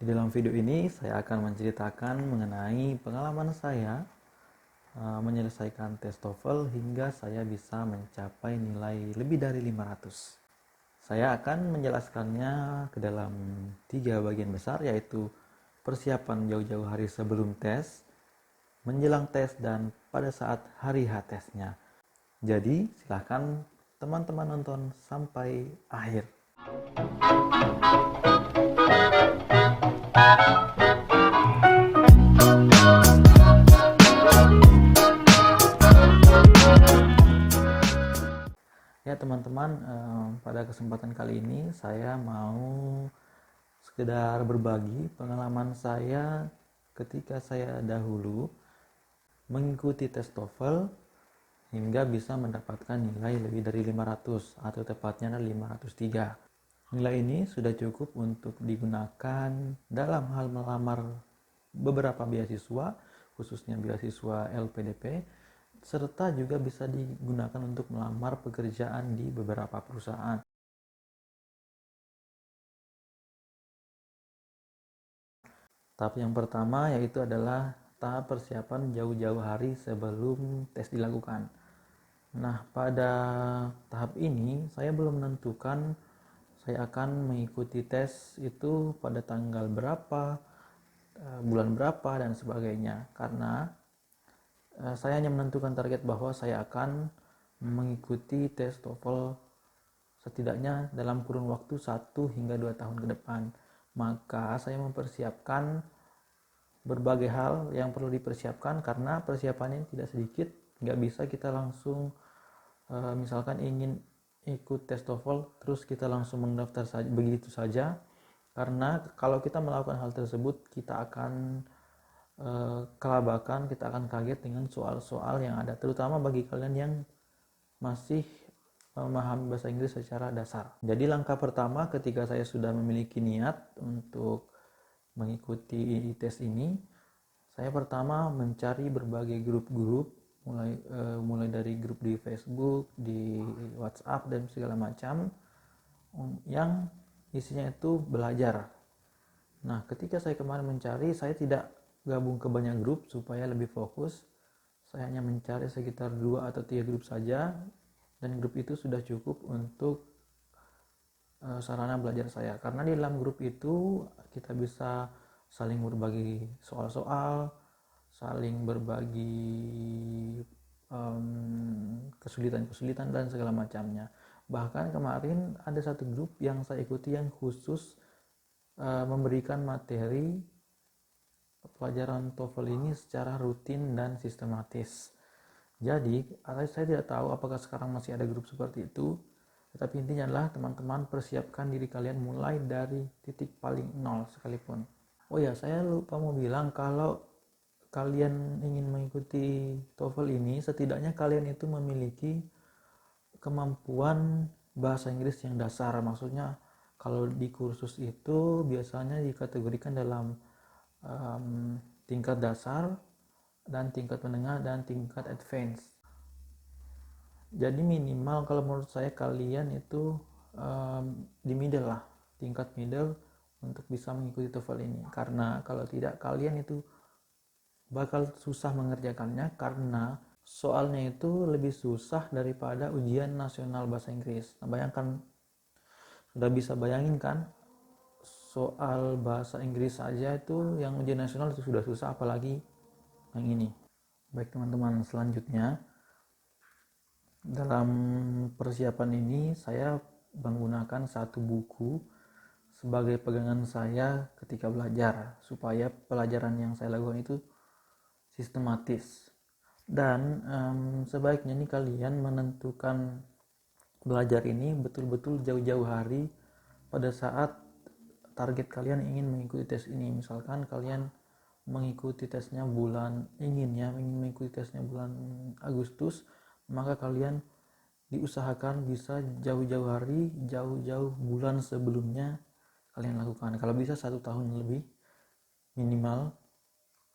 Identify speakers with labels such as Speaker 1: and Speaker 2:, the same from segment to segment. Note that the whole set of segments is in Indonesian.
Speaker 1: Di dalam video ini saya akan menceritakan mengenai pengalaman saya menyelesaikan tes TOEFL hingga saya bisa mencapai nilai lebih dari 500. Saya akan menjelaskannya ke dalam 3 bagian besar, yaitu persiapan jauh-jauh hari sebelum tes, menjelang tes, dan pada saat hari H tesnya. Jadi silahkan teman-teman nonton sampai akhir. Ya teman-teman, pada kesempatan kali ini saya mau sekedar berbagi pengalaman saya ketika saya dahulu mengikuti tes TOEFL hingga bisa mendapatkan nilai lebih dari 500 atau tepatnya 503. Nilai ini sudah cukup untuk digunakan dalam hal melamar beberapa beasiswa, khususnya beasiswa LPDP, serta juga bisa digunakan untuk melamar pekerjaan di beberapa perusahaan. Tahap yang pertama yaitu adalah tahap persiapan jauh-jauh hari sebelum tes dilakukan. Nah, pada tahap ini saya belum menentukan saya akan mengikuti tes itu pada tanggal berapa, bulan berapa, dan sebagainya. Karena saya hanya menentukan target bahwa saya akan mengikuti tes TOEFL setidaknya dalam kurun waktu 1 hingga 2 tahun ke depan. Maka saya mempersiapkan berbagai hal yang perlu dipersiapkan, karena persiapannya tidak sedikit. Nggak bisa kita langsung misalkan ingin ikut tes TOEFL terus kita langsung mendaftar saja begitu saja, karena kalau kita melakukan hal tersebut kita akan kelabakan, kita akan kaget dengan soal-soal yang ada, terutama bagi kalian yang masih memahami bahasa Inggris secara dasar. Jadi langkah pertama ketika saya sudah memiliki niat untuk mengikuti tes ini, saya pertama mencari berbagai grup-grup, mulai dari grup di Facebook, di WhatsApp, dan segala macam yang isinya itu belajar. Nah, ketika saya kemarin mencari, saya tidak gabung ke banyak grup supaya lebih fokus. Saya hanya mencari sekitar 2 atau 3 grup saja, dan grup itu sudah cukup untuk sarana belajar saya. Karena di dalam grup itu kita bisa saling berbagi soal-soal, saling berbagi kesulitan-kesulitan dan segala macamnya. Bahkan kemarin ada satu grup yang saya ikuti yang khusus memberikan materi pelajaran TOEFL ini secara rutin dan sistematis. Jadi, saya tidak tahu apakah sekarang masih ada grup seperti itu, tetapi intinya adalah teman-teman persiapkan diri kalian mulai dari titik paling nol sekalipun. Oh ya, saya lupa mau bilang, kalau kalian ingin mengikuti TOEFL ini, setidaknya kalian itu memiliki kemampuan bahasa Inggris yang dasar. Maksudnya kalau di kursus itu biasanya dikategorikan dalam tingkat dasar dan tingkat menengah dan tingkat advance. Jadi minimal kalau menurut saya kalian itu di middle lah, tingkat middle untuk bisa mengikuti TOEFL ini. Karena kalau tidak, kalian itu bakal susah mengerjakannya, karena soalnya itu lebih susah daripada ujian nasional bahasa Inggris. Nah, bayangkan, sudah bisa bayangin kan, soal bahasa Inggris saja itu yang ujian nasional itu sudah susah, apalagi yang ini. Baik teman-teman, selanjutnya dalam persiapan ini saya menggunakan satu buku sebagai pegangan saya ketika belajar, supaya pelajaran yang saya lakukan itu sistematis. Dan sebaiknya nih kalian menentukan belajar ini betul-betul jauh-jauh hari pada saat target kalian ingin mengikuti tes ini. Misalkan kalian ingin mengikuti tesnya bulan Agustus, maka kalian diusahakan bisa jauh-jauh hari, jauh-jauh bulan sebelumnya kalian lakukan. Kalau bisa 1 tahun lebih minimal,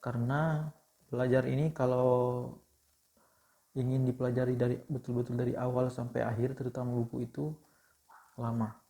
Speaker 1: karena belajar ini kalau ingin dipelajari dari betul-betul dari awal sampai akhir, terutama buku itu lama.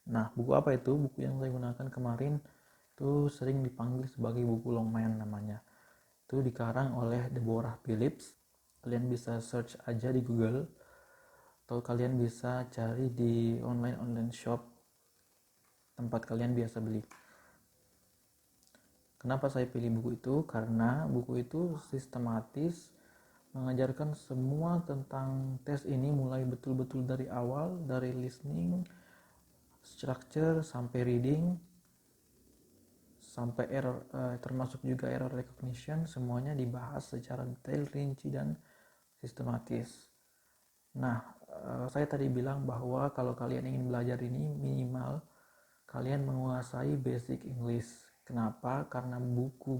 Speaker 1: Nah, buku apa itu? Buku yang saya gunakan kemarin itu itu sering dipanggil sebagai buku Longman namanya. Itu dikarang oleh Deborah Phillips. Kalian bisa search aja di Google atau kalian bisa cari di online shop tempat kalian biasa beli. Kenapa saya pilih buku itu? Karena buku itu sistematis mengajarkan semua tentang tes ini, mulai betul-betul dari awal, dari listening, structure, sampai reading, sampai error, termasuk juga error recognition. Semuanya dibahas secara detail, rinci, dan sistematis. Nah, saya tadi bilang bahwa kalau kalian ingin belajar ini minimal kalian menguasai basic English. Kenapa? Karena buku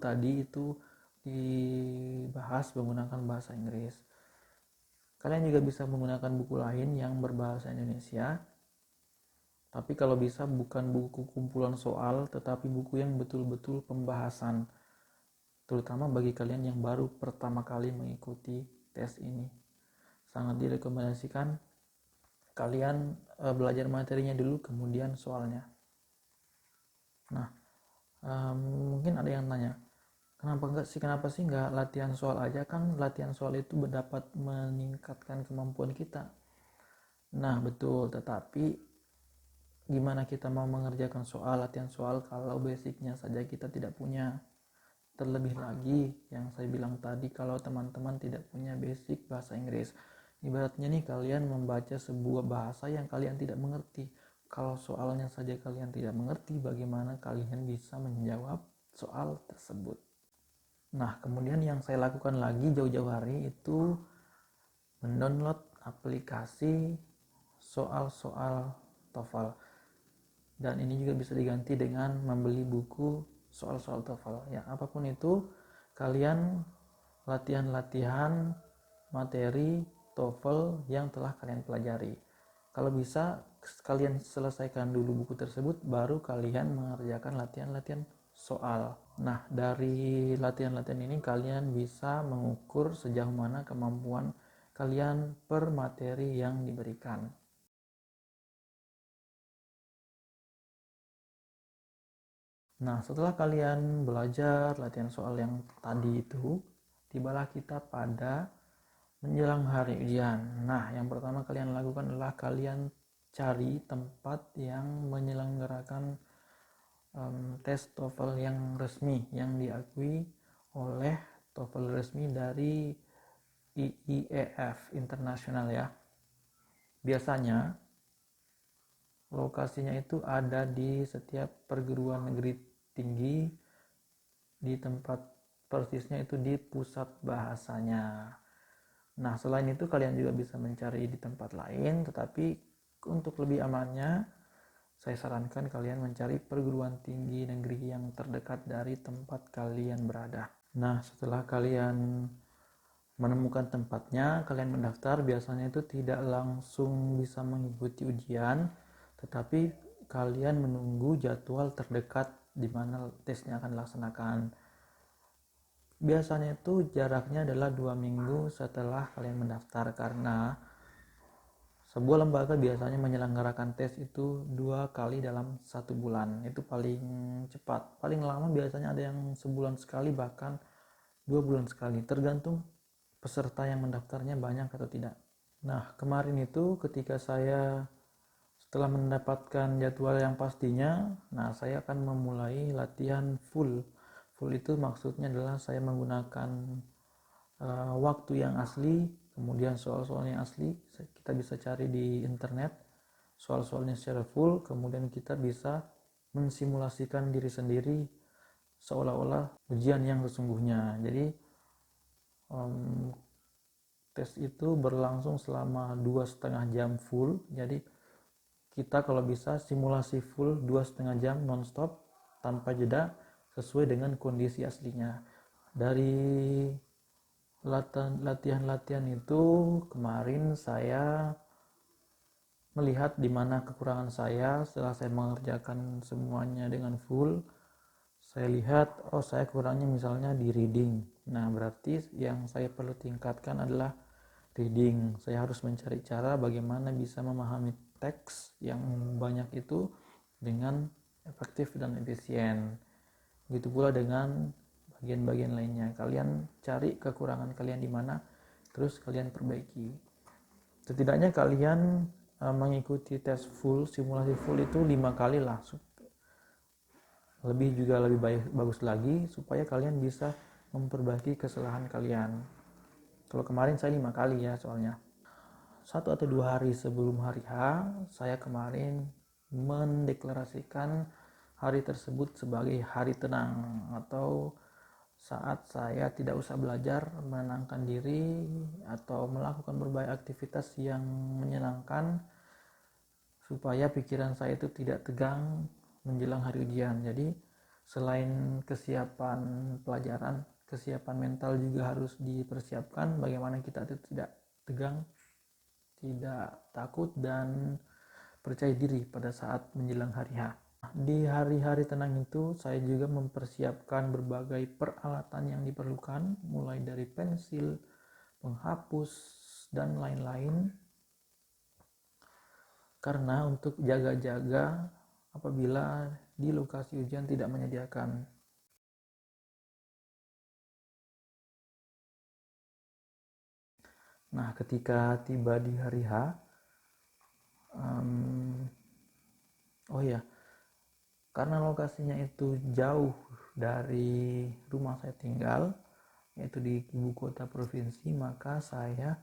Speaker 1: tadi itu dibahas menggunakan bahasa Inggris. Kalian juga bisa menggunakan buku lain yang berbahasa Indonesia. Tapi kalau bisa bukan buku kumpulan soal, tetapi buku yang betul-betul pembahasan. Terutama bagi kalian yang baru pertama kali mengikuti tes ini. Sangat direkomendasikan kalian belajar materinya dulu, kemudian soalnya. Nah, mungkin ada yang tanya, kenapa sih nggak latihan soal aja? Kan latihan soal itu dapat meningkatkan kemampuan kita. Nah, betul, tetapi gimana kita mau mengerjakan latihan soal kalau basicnya saja kita tidak punya? Terlebih lagi yang saya bilang tadi, kalau teman-teman tidak punya basic bahasa Inggris, ibaratnya nih kalian membaca sebuah bahasa yang kalian tidak mengerti. Kalau soalnya saja kalian tidak mengerti, bagaimana kalian bisa menjawab soal tersebut? Nah, kemudian yang saya lakukan lagi jauh-jauh hari itu mendownload aplikasi soal-soal TOEFL. Dan ini juga bisa diganti dengan membeli buku soal-soal TOEFL. Ya, apapun itu, kalian latihan-latihan materi TOEFL yang telah kalian pelajari. Kalau bisa, kalian selesaikan dulu buku tersebut, baru kalian mengerjakan latihan-latihan soal. Nah, dari latihan-latihan ini kalian bisa mengukur sejauh mana kemampuan kalian per materi yang diberikan. Nah, setelah kalian belajar latihan soal yang tadi itu, tibalah kita pada menjelang hari ujian. Nah, yang pertama kalian lakukan adalah kalian cari tempat yang menyelenggarakan tes TOEFL yang resmi, yang diakui oleh TOEFL resmi dari IIEF internasional ya. Biasanya lokasinya itu ada di setiap perguruan negeri tinggi, di tempat persisnya itu di pusat bahasanya. Nah, selain itu kalian juga bisa mencari di tempat lain, tetapi untuk lebih amannya saya sarankan kalian mencari perguruan tinggi negeri yang terdekat dari tempat kalian berada. Nah, setelah kalian menemukan tempatnya, kalian mendaftar. Biasanya itu tidak langsung bisa mengikuti ujian, tetapi kalian menunggu jadwal terdekat di mana tesnya akan dilaksanakan. Biasanya itu jaraknya adalah 2 minggu setelah kalian mendaftar, karena sebuah lembaga biasanya menyelenggarakan tes itu 2 kali dalam 1 bulan. Itu paling cepat. Paling lama biasanya ada yang sebulan sekali, bahkan 2 bulan sekali, tergantung peserta yang mendaftarnya banyak atau tidak. Nah, kemarin itu ketika saya setelah mendapatkan jadwal yang pastinya, nah saya akan memulai latihan full. Full itu maksudnya adalah saya menggunakan waktu yang asli, kemudian soal-soalnya asli, kita bisa cari di internet soal-soalnya secara full, kemudian kita bisa mensimulasikan diri sendiri seolah-olah ujian yang sesungguhnya. Jadi tes itu berlangsung selama 2,5 jam full. Jadi kita kalau bisa simulasi full 2,5 jam nonstop tanpa jeda sesuai dengan kondisi aslinya. Dari latihan-latihan itu kemarin saya melihat di mana kekurangan saya. Setelah saya mengerjakan semuanya dengan full, saya lihat saya kurangnya misalnya di reading. Nah, berarti yang saya perlu tingkatkan adalah reading. Saya harus mencari cara bagaimana bisa memahami teks yang banyak itu dengan efektif dan efisien. Begitu pula dengan bagian-bagian lainnya. Kalian cari kekurangan kalian di mana, terus kalian perbaiki. Setidaknya kalian mengikuti tes full, simulasi full itu 5 kali lah. Lebih juga lebih bagus lagi supaya kalian bisa memperbaiki kesalahan kalian. Kalau kemarin saya 5 kali ya soalnya. 1 atau 2 hari sebelum hari H, saya kemarin mendeklarasikan hari tersebut sebagai hari tenang, atau saat saya tidak usah belajar, menenangkan diri, atau melakukan berbagai aktivitas yang menyenangkan supaya pikiran saya itu tidak tegang menjelang hari ujian. Jadi selain kesiapan pelajaran, kesiapan mental juga harus dipersiapkan, bagaimana kita tidak tegang, tidak takut, dan percaya diri pada saat menjelang hari H. Di hari-hari tenang itu saya juga mempersiapkan berbagai peralatan yang diperlukan, mulai dari pensil, penghapus, dan lain-lain, karena untuk jaga-jaga apabila di lokasi ujian tidak menyediakan. Nah, ketika tiba di hari H, oh ya, karena lokasinya itu jauh dari rumah saya tinggal, yaitu di ibu kota provinsi, maka saya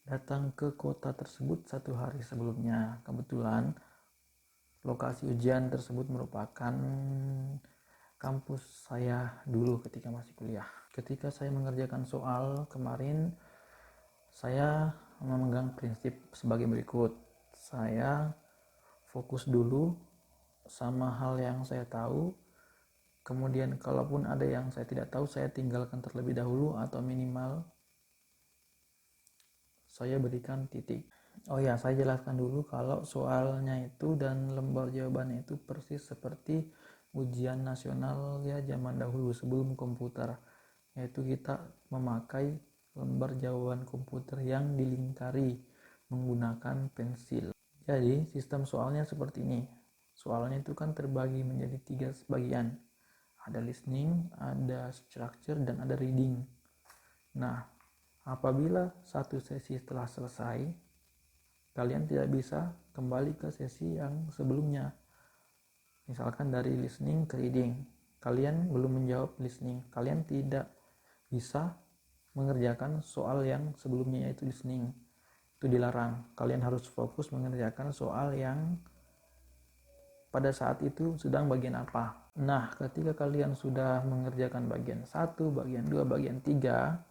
Speaker 1: datang ke kota tersebut 1 hari sebelumnya. Kebetulan lokasi ujian tersebut merupakan kampus saya dulu ketika masih kuliah. Ketika saya mengerjakan soal kemarin, saya memegang prinsip sebagai berikut. Saya fokus dulu sama hal yang saya tahu, kemudian kalaupun ada yang saya tidak tahu, saya tinggalkan terlebih dahulu, atau minimal saya berikan titik. Oh ya, saya jelaskan dulu kalau soalnya itu dan lembar jawabannya itu persis seperti ujian nasional ya zaman dahulu sebelum komputer, yaitu kita memakai lembar jawaban komputer yang dilingkari menggunakan pensil. Jadi sistem soalnya seperti ini. Soalnya itu kan terbagi menjadi 3 bagian. Ada listening, ada structure, dan ada reading. Nah, apabila satu sesi telah selesai, kalian tidak bisa kembali ke sesi yang sebelumnya. Misalkan dari listening ke reading, kalian belum menjawab listening, kalian tidak bisa mengerjakan soal yang sebelumnya, yaitu listening. Itu dilarang. Kalian harus fokus mengerjakan soal yang pada saat itu sedang bagian apa. Nah, ketika kalian sudah mengerjakan bagian 1, bagian 2, bagian 3,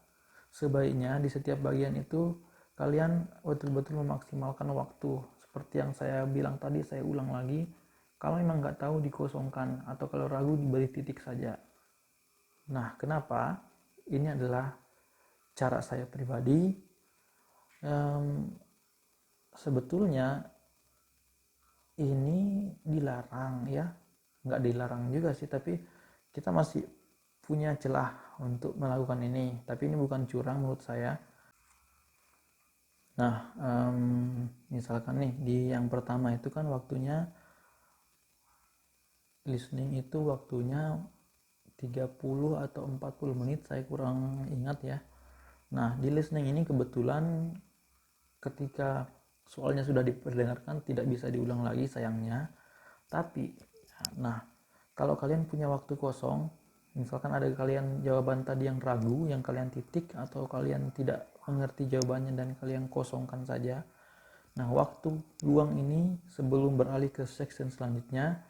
Speaker 1: sebaiknya di setiap bagian itu kalian betul-betul memaksimalkan waktu. Seperti yang saya bilang tadi, saya ulang lagi. Kalau memang nggak tahu, dikosongkan, atau kalau ragu, diberi titik saja. Nah, kenapa? Ini adalah cara saya pribadi. Sebetulnya ini dilarang ya, nggak dilarang juga sih, tapi kita masih punya celah untuk melakukan ini. Tapi ini bukan curang menurut saya. Nah, misalkan nih di yang pertama itu kan waktunya listening itu waktunya 30 atau 40 menit, saya kurang ingat ya. Nah, di listening ini kebetulan ketika soalnya sudah diperdengarkan tidak bisa diulang lagi sayangnya. Tapi nah, kalau kalian punya waktu kosong, misalkan ada kalian jawaban tadi yang ragu, yang kalian titik, atau kalian tidak mengerti jawabannya dan kalian kosongkan saja. Nah, waktu luang ini sebelum beralih ke section selanjutnya,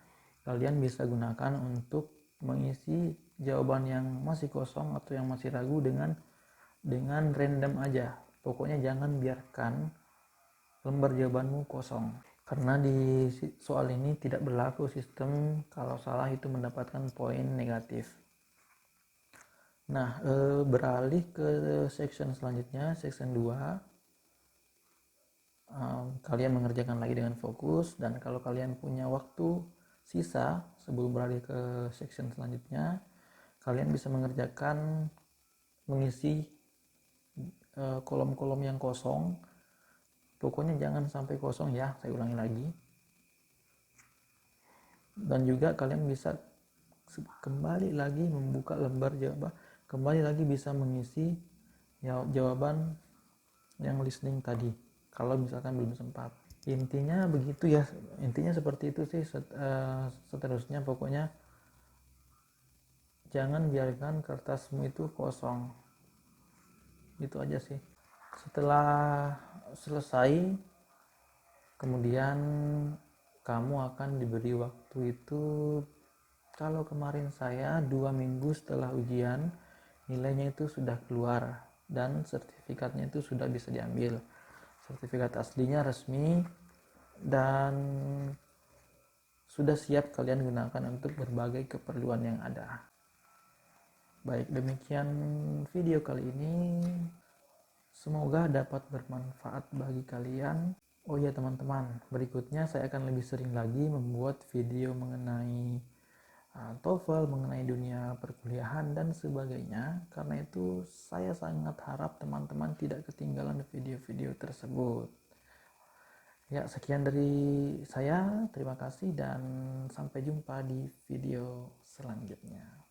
Speaker 1: kalian bisa gunakan untuk mengisi jawaban yang masih kosong atau yang masih ragu dengan random aja. Pokoknya jangan biarkan lembar jawabanmu kosong. Karena di soal ini tidak berlaku sistem kalau salah itu mendapatkan poin negatif. Nah, beralih ke section selanjutnya, section 2. Kalian mengerjakan lagi dengan fokus, dan kalau kalian punya waktu sisa sebelum beralih ke section selanjutnya, kalian bisa mengisi kolom-kolom yang kosong. Pokoknya jangan sampai kosong ya, saya ulangi lagi. Dan juga kalian bisa kembali lagi membuka lembar jawaban, kembali lagi bisa mengisi jawaban yang listening tadi kalau misalkan belum sempat. Intinya begitu ya, intinya seperti itu sih. Seterusnya pokoknya jangan biarkan kertasmu itu kosong, itu aja sih. Setelah selesai, kemudian kamu akan diberi waktu itu, kalau kemarin saya 2 minggu setelah ujian nilainya itu sudah keluar dan sertifikatnya itu sudah bisa diambil, sertifikat aslinya resmi dan sudah siap kalian gunakan untuk berbagai keperluan yang ada. Baik, demikian video kali ini, semoga dapat bermanfaat bagi kalian. Oh ya teman-teman, berikutnya saya akan lebih sering lagi membuat video mengenai TOEFL, mengenai dunia perkuliahan dan sebagainya. Karena itu saya sangat harap teman-teman tidak ketinggalan video-video tersebut. Ya, sekian dari saya. Terima kasih dan sampai jumpa di video selanjutnya.